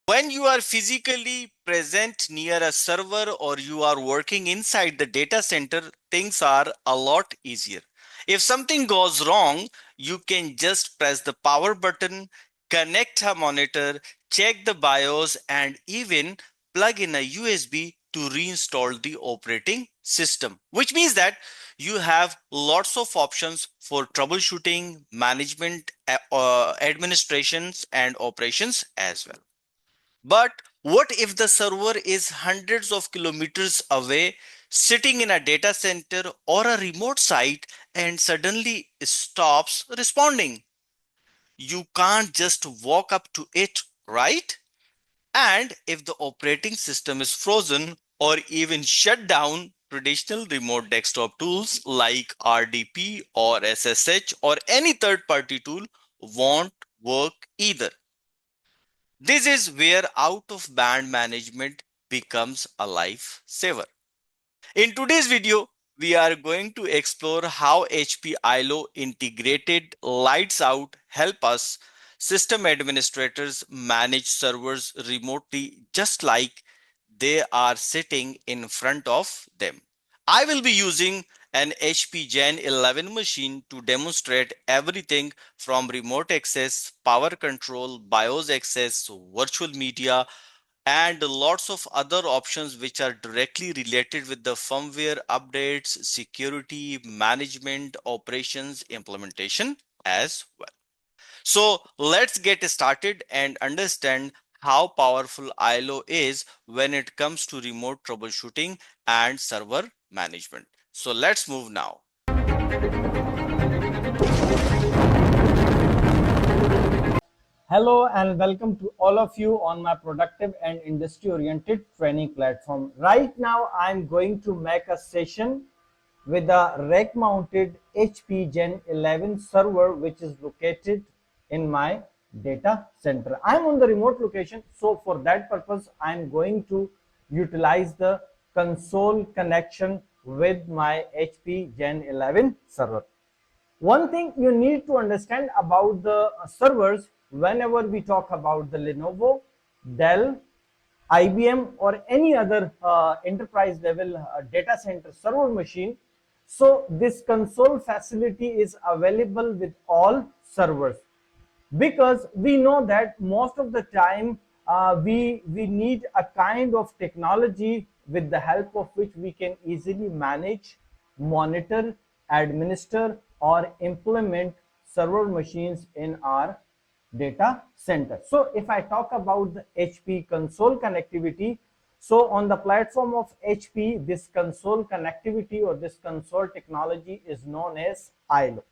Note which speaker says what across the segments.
Speaker 1: When you are physically present near a server or you are working inside the data center, things are a lot easier. If something goes wrong, you can just press the power button, connect a monitor, check the BIOS, and even plug in a USB to reinstall the operating system, which means that you have lots of options for troubleshooting, management, administrations, and operations as well. But what if the server is hundreds of kilometers away, sitting in a data center or a remote site, and suddenly stops responding? You can't just walk up to it, right? And if the operating system is frozen or even shut down, traditional remote desktop tools like RDP or SSH or any third party tool won't work either. This is where out of band management becomes a lifesaver. In today's video, we are going to explore how HP iLO integrated lights out help us system administrators manage servers remotely just like they are sitting in front of them. I will be using an HP Gen 11 machine to demonstrate everything from remote access, power control, BIOS access, virtual media, and lots of other options which are directly related with the firmware updates, security, management, operations, implementation as well. So let's get started and understand how powerful iLO is when it comes to remote troubleshooting and server management. So let's move now.
Speaker 2: Hello and welcome to all of you on my productive and industry oriented training platform. Right now I'm going to make a session with a rack mounted HP Gen 11 server which is located in my data center. I'm on the remote location, so for that purpose I'm going to utilize the console connection with my HP Gen 11 server. One thing you need to understand about the servers whenever we talk about the Lenovo, Dell, IBM, or any other enterprise level data center server machine. So, this console facility is available with all servers because we know that most of the time we need a kind of technology with the help of which we can easily manage, monitor, administer, or implement server machines in our data center. So if I talk about the HP console connectivity, so on the platform of HP, this console connectivity or this console technology is known as iLO.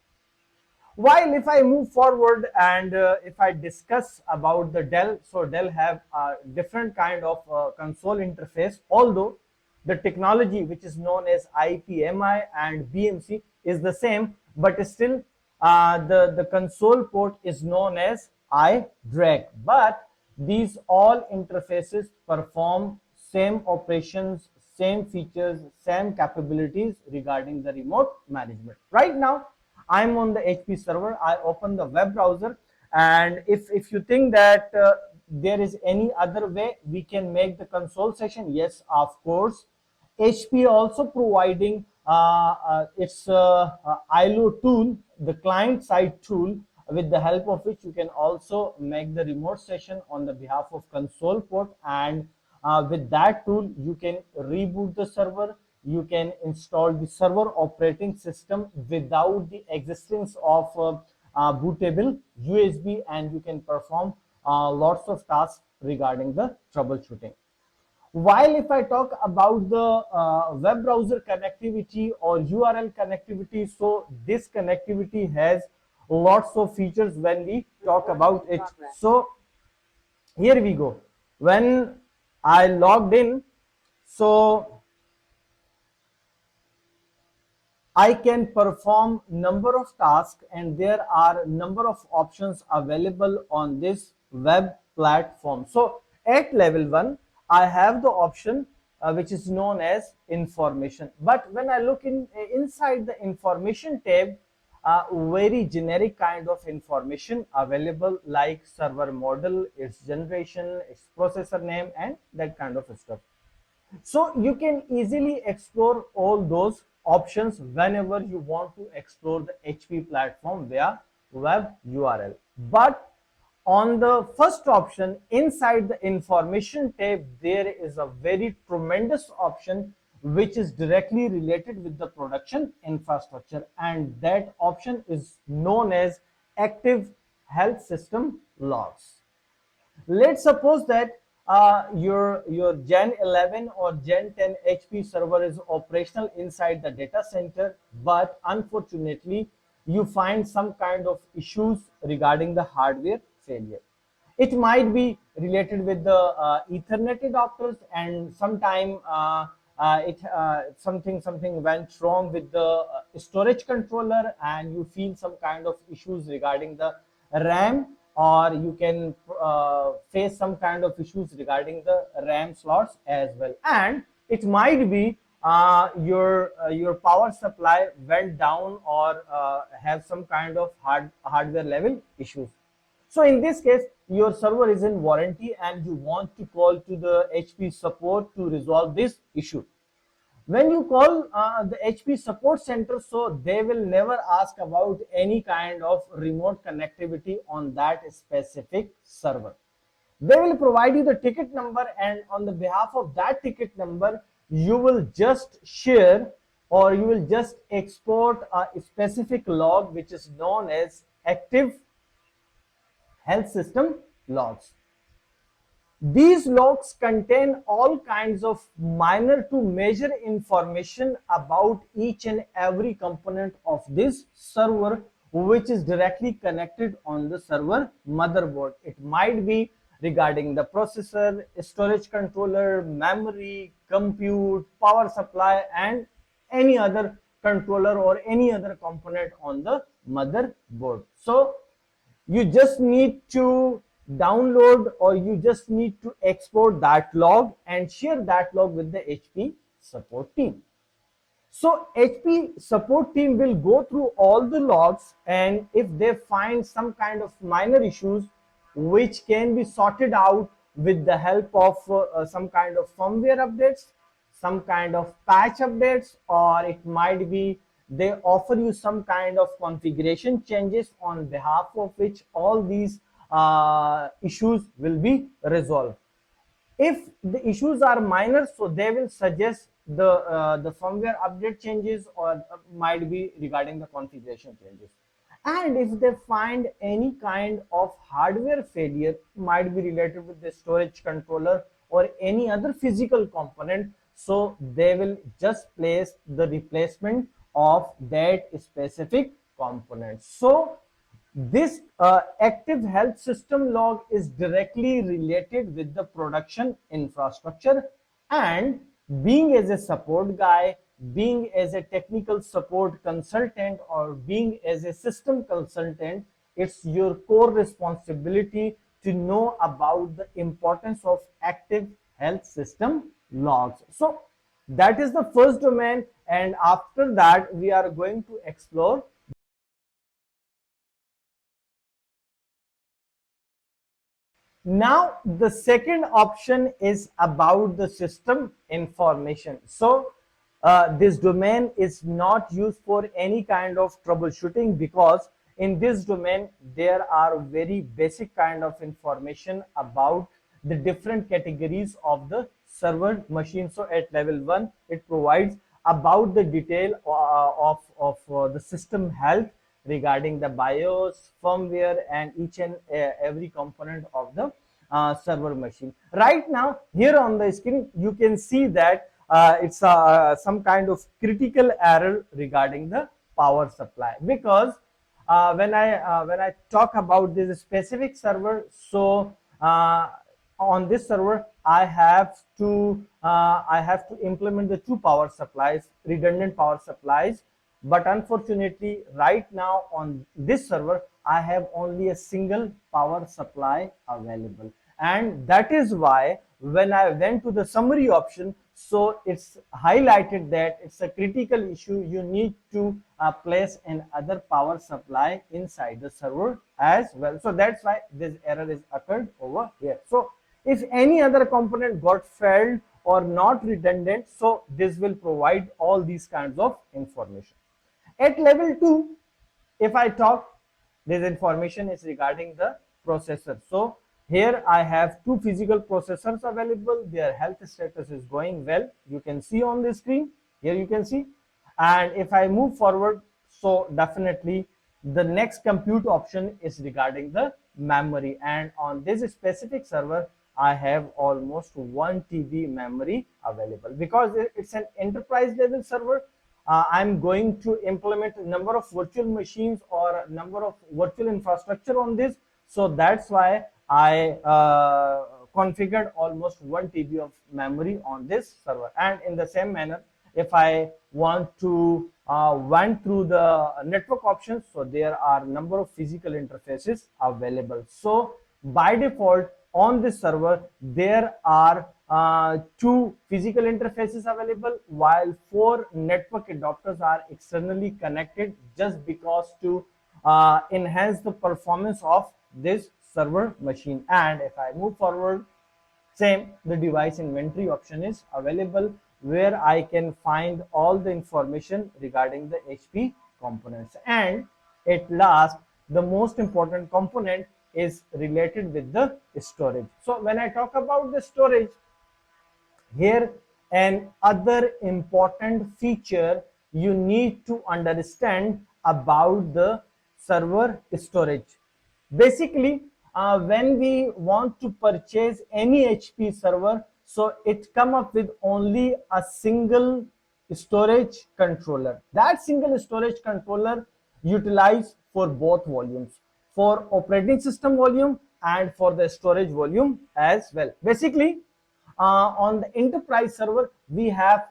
Speaker 2: While if I move forward and if I discuss about the Dell, so Dell have a different kind of console interface, although the technology which is known as IPMI and BMC is the same, but still the console port is known as iDRAC. But these all interfaces perform same operations, same features, same capabilities regarding the remote management. Right now, I'm on the HP server. I open the web browser, and if you think that there is any other way we can make the console session, yes, of course. HP also providing its iLO tool, the client side tool, with the help of which you can also make the remote session on the behalf of console port, and with that tool you can reboot the server, you can install the server operating system without the existence of bootable USB, and you can perform lots of tasks regarding the troubleshooting. While if I talk about the web browser connectivity or URL connectivity, so this connectivity has lots of features when we talk about it. So here we go. When I logged in, so I can perform number of tasks, and there are number of options available on this web platform. So at level 1, I have the option which is known as information. But when I look inside the information tab, a very generic kind of information available, like server model, its generation, its processor name, and that kind of stuff. So you can easily explore all those options whenever you want to explore the HP platform via web URL. But on the first option, inside the information tab, there is a very tremendous option which is directly related with the production infrastructure, and that option is known as active health system logs. Let's suppose that your Gen 11 or Gen 10 HP server is operational inside the data center, but unfortunately you find some kind of issues regarding the hardware failure. It might be related with the Ethernet adapters, and sometime it something went wrong with the storage controller, and you feel some kind of issues regarding the RAM, or you can face some kind of issues regarding the RAM slots as well. And it might be your power supply went down, or have some kind of hardware level issues. So in this case, your server is in warranty and you want to call to the HP support to resolve this issue. When you call the HP support center, so they will never ask about any kind of remote connectivity on that specific server. They will provide you the ticket number, and on the behalf of that ticket number, you will just share, or you will just export a specific log which is known as active health system logs. These logs contain all kinds of minor to major information about each and every component of this server, which is directly connected on the server motherboard. It might be regarding the processor, storage controller, memory, compute, power supply, and any other controller or any other component on the motherboard. So you just need to download, or you just need to export that log and share that log with the HP support team. So HP support team will go through all the logs, and if they find some kind of minor issues which can be sorted out with the help of some kind of firmware updates, some kind of patch updates, or it might be they offer you some kind of configuration changes on behalf of which all these issues will be resolved. If the issues are minor, so they will suggest the firmware update changes, or might be regarding the configuration changes. And if they find any kind of hardware failure, might be related with the storage controller or any other physical component, so they will just place the replacement of that specific component. So this active health system log is directly related with the production infrastructure, and being as a support guy, being as a technical support consultant, or being as a system consultant, it's your core responsibility to know about the importance of active health system logs. So that is the first domain, and after that we are going to explore. Now, the second option is about the system information. So, this domain is not used for any kind of troubleshooting, because in this domain there are very basic kind of information about the different categories of the server machine. So at level 1, it provides about the detail of the system health regarding the BIOS, firmware, and each and every component of the server machine. Right now, here on the screen, you can see that it's some kind of critical error regarding the power supply, because when I talk about this specific server, so on this server I have to implement the two power supplies, redundant power supplies. But unfortunately, right now on this server, I have only a single power supply available. And that is why when I went to the summary option, So it's highlighted that it's a critical issue. You need to place another power supply inside the server as well. So that's why this error is occurred over here. So if any other component got failed or not redundant, so this will provide all these kinds of information. At level 2, if I talk, this information is regarding the processor. So here I have two physical processors available. Their health status is going well. You can see on the screen. Here you can see. And if I move forward, so definitely the next compute option is regarding the memory. And on this specific server, I have almost 1 TB memory available because it's an enterprise level server. I'm going to implement a number of virtual machines or a number of virtual infrastructure on this. So that's why I configured almost 1 TB of memory on this server. And in the same manner, if I want to went through the network options, so there are number of physical interfaces available. So by default on this server there are two physical interfaces available, while four network adapters are externally connected just because to enhance the performance of this server machine. And if I move forward, same, the device inventory option is available where I can find all the information regarding the HP components. And at last, the most important component is related with the storage. So when I talk about the storage, here an other important feature you need to understand about the server storage. Basically, when we want to purchase any HP server, so it come up with only a single storage controller. That single storage controller utilize for both volumes, for operating system volume and for the storage volume as well. Basically, on the enterprise server, we have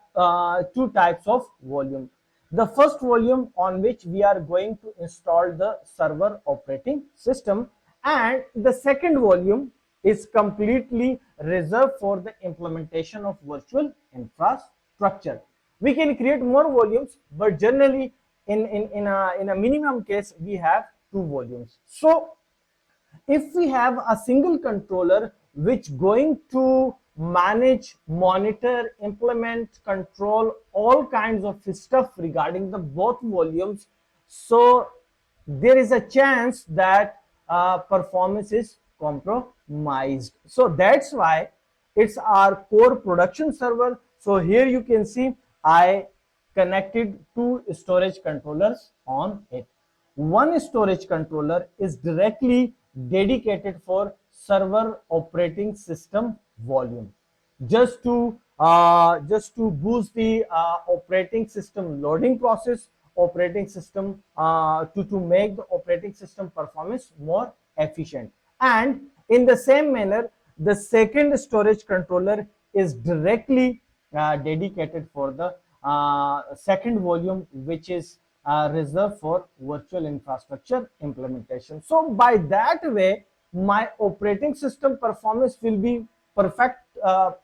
Speaker 2: two types of volume. The first volume on which we are going to install the server operating system, and the second volume is completely reserved for the implementation of virtual infrastructure. We can create more volumes, but generally in a minimum case, we have two volumes. So if we have a single controller which going to manage, monitor, implement, control all kinds of stuff regarding the both volumes, so there is a chance that performance is compromised. So that's why it's our core production server. So here you can see I connected two storage controllers on it. One storage controller is directly dedicated for server operating system volume, just to boost the operating system loading process, operating system to make the operating system performance more efficient. And in the same manner, the second storage controller is directly dedicated for the second volume, which is reserved for virtual infrastructure implementation. So by that way, my operating system performance will be perfect on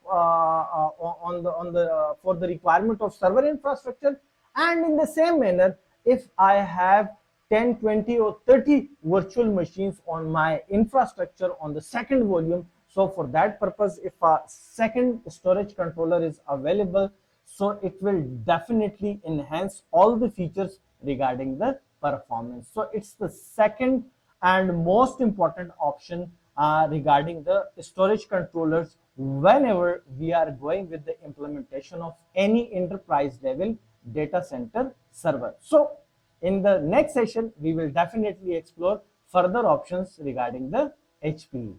Speaker 2: the for the requirement of server infrastructure. And in the same manner, if I have 10, 20 or 30 virtual machines on my infrastructure on the second volume, so for that purpose, if a second storage controller is available, so it will definitely enhance all the features regarding the performance. So it's the second and most important option regarding the storage controllers whenever we are going with the implementation of any enterprise level data center server. So in the next session, we will definitely explore further options regarding the HPE.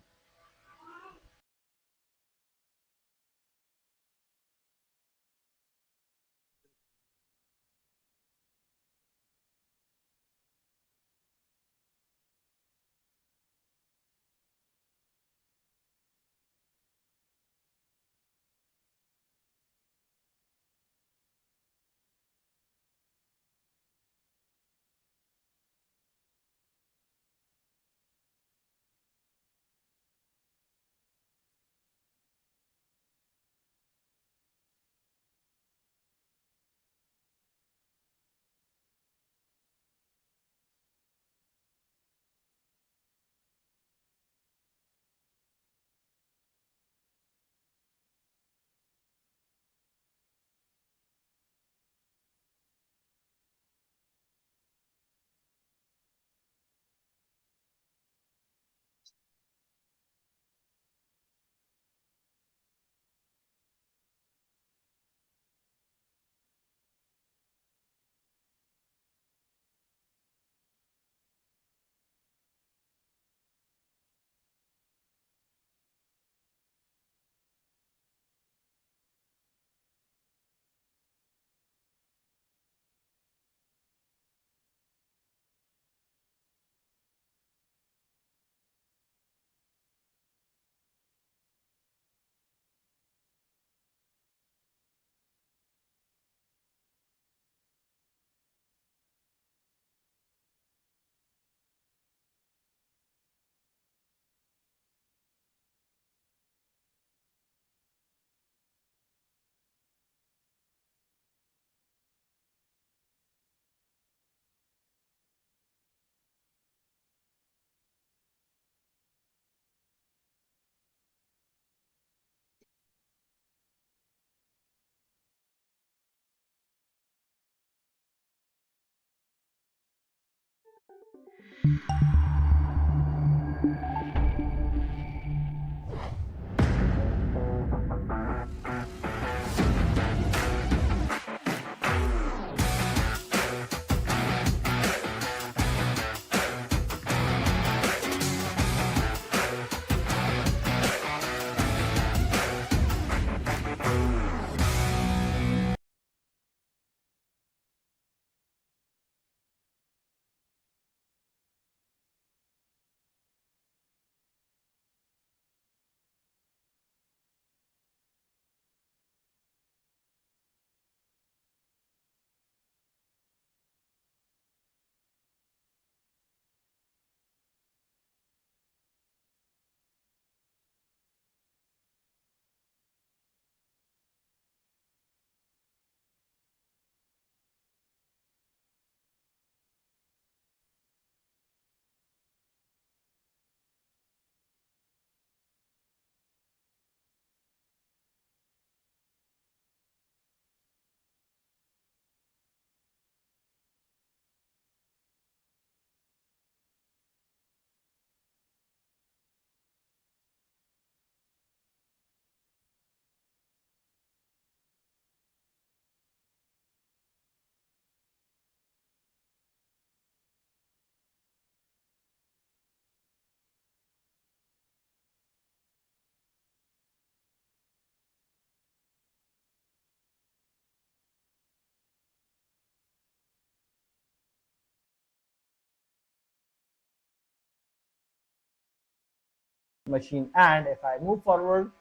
Speaker 2: machine. And if I move forward,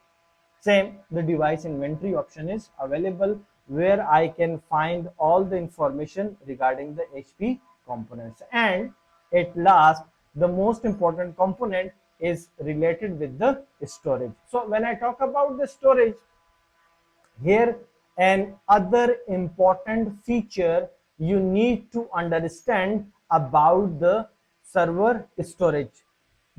Speaker 2: same, the device inventory option is available where I can find all the information regarding the HP components. And at last, the most important component is related with the storage. So when I talk about the storage, here, an other important feature you need to understand about the server storage.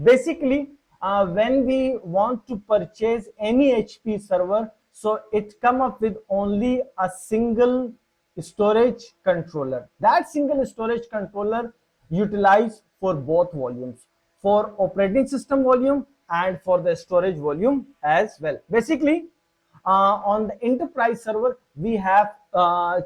Speaker 2: Basically, when we want to purchase any HP server, so it come up with only a single storage controller. That single storage controller utilize for both volumes, for operating system volume and for the storage volume as well. Basically, on the enterprise server, we have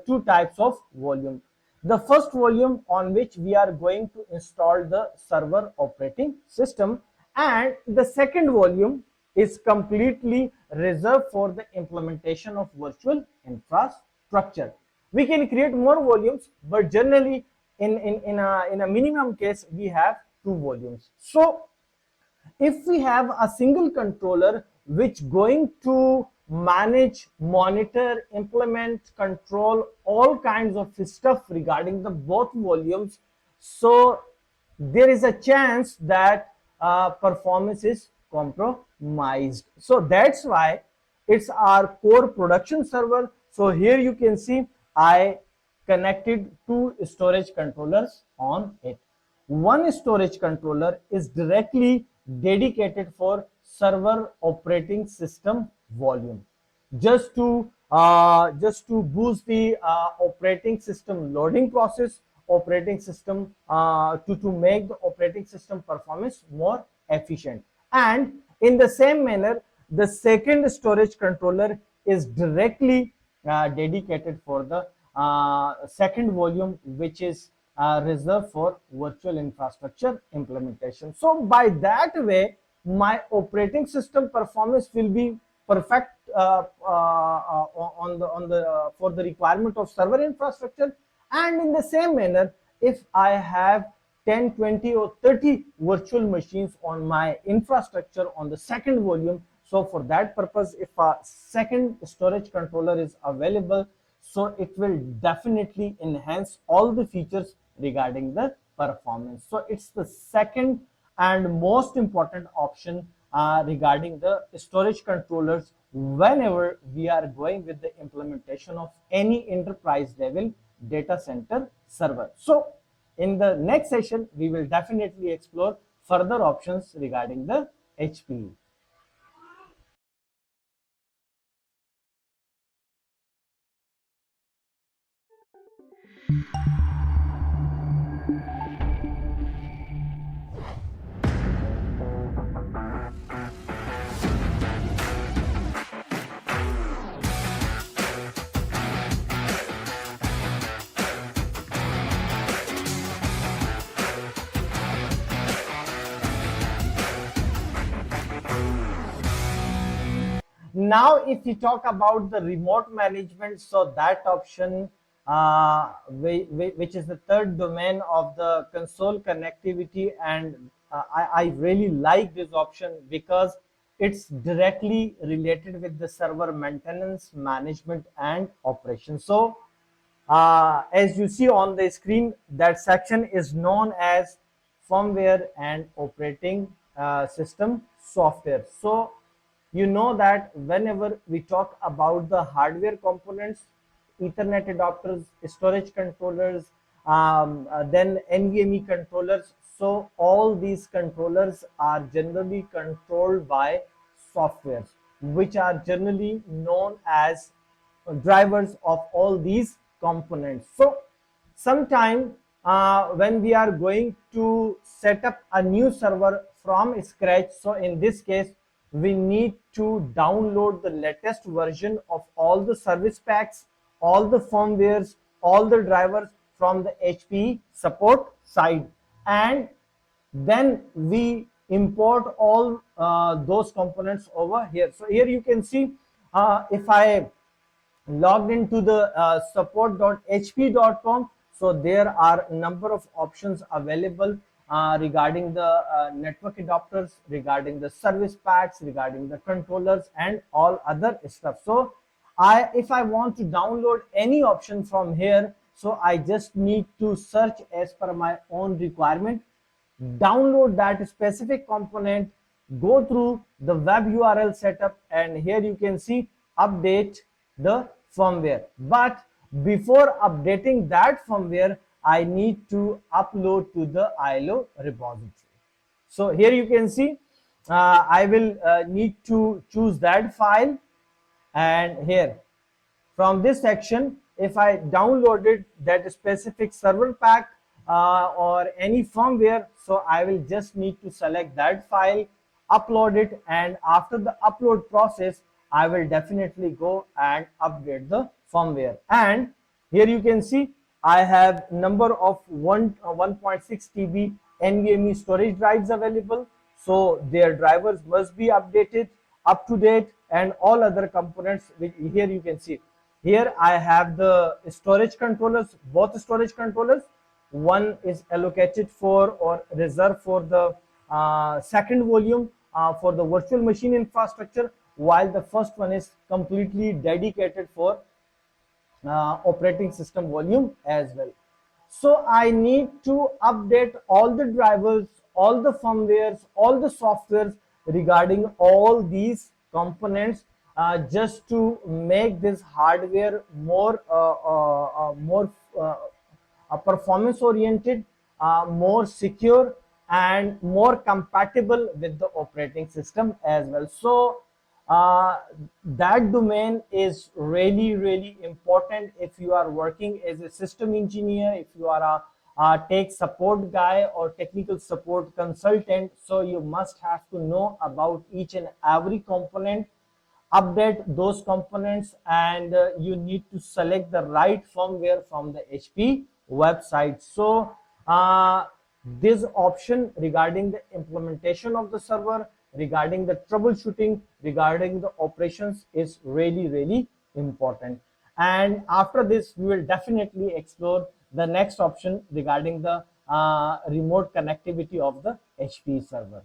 Speaker 2: two types of volume. The first volume on which we are going to install the server operating system, and the second volume is completely reserved for the implementation of virtual infrastructure. We can create more volumes, but generally in a minimum case, we have two volumes. So if we have a single controller which going to manage, monitor, implement, control all kinds of stuff regarding the both volumes, so there is a chance that performance is compromised. So that's why it's our core production server. So here you can see I connected two storage controllers on it. One storage controller is directly dedicated for server operating system volume, just to boost the operating system loading process, operating system to make the operating system performance more efficient. And in the same manner, the second storage controller is directly dedicated for the second volume, which is reserved for virtual infrastructure implementation. So by that way, my operating system performance will be perfect on the for the requirement of server infrastructure. And in the same manner, if I have 10, 20 or 30 virtual machines on my infrastructure on the second volume, so for that purpose, if a second storage controller is available, so it will definitely enhance all the features regarding the performance. So it's the second and most important option regarding the storage controllers whenever we are going with the implementation of any enterprise level data center server. So in the next session, we will definitely explore further options regarding the HPE. now if we talk about the remote management, so that option, which is the third domain of the console connectivity, and I really like this option because it's directly related with the server maintenance, management, and operation. So as you see on the screen, that section is known as firmware and operating system software. So you know that whenever we talk about the hardware components, Ethernet adapters, storage controllers, then NVMe controllers. So all these controllers are generally controlled by softwares, which are generally known as drivers of all these components. So sometime when we are going to set up a new server from scratch, so in this case we need to download the latest version of all the service packs, all the firmwares, all the drivers from the HPE support side, and then we import all those components over here. So here you can see, if I logged into the support.hp.com, so there are a number of options available regarding the network adapters, regarding the service packs, regarding the controllers, and all other stuff. So if I want to download any option from here, so I just need to search as per my own requirement, download that specific component, go through the web URL setup, and here you can see update the firmware. But before updating that firmware, I need to upload to the iLO repository. So here you can see, I will need to choose that file, and here from this section, if I downloaded that specific server pack or any firmware, so I will just need to select that file, upload it, and after the upload process, I will definitely go and update the firmware. And here you can see I have number of 1.6 TB NVMe storage drives available. So their drivers must be updated, up to date, and all other components, which here you can see. Here I have the storage controllers, both storage controllers. One is allocated for or reserved for the second volume for the virtual machine infrastructure, while the first one is completely dedicated for operating system volume as well. So I need to update all the drivers, all the firmwares, all the softwares regarding all these components, just to make this hardware more performance oriented, more secure, and more compatible with the operating system as well. So uh, that domain is really important if you are working as a system engineer, if you are a tech support guy or technical support consultant. So you must have to know about each and every component, update those components, and you need to select the right firmware from the HP website. So this option regarding the implementation of the server, regarding the troubleshooting, regarding the operations is really important. And after this, we will definitely explore the next option regarding the remote connectivity of the HP server.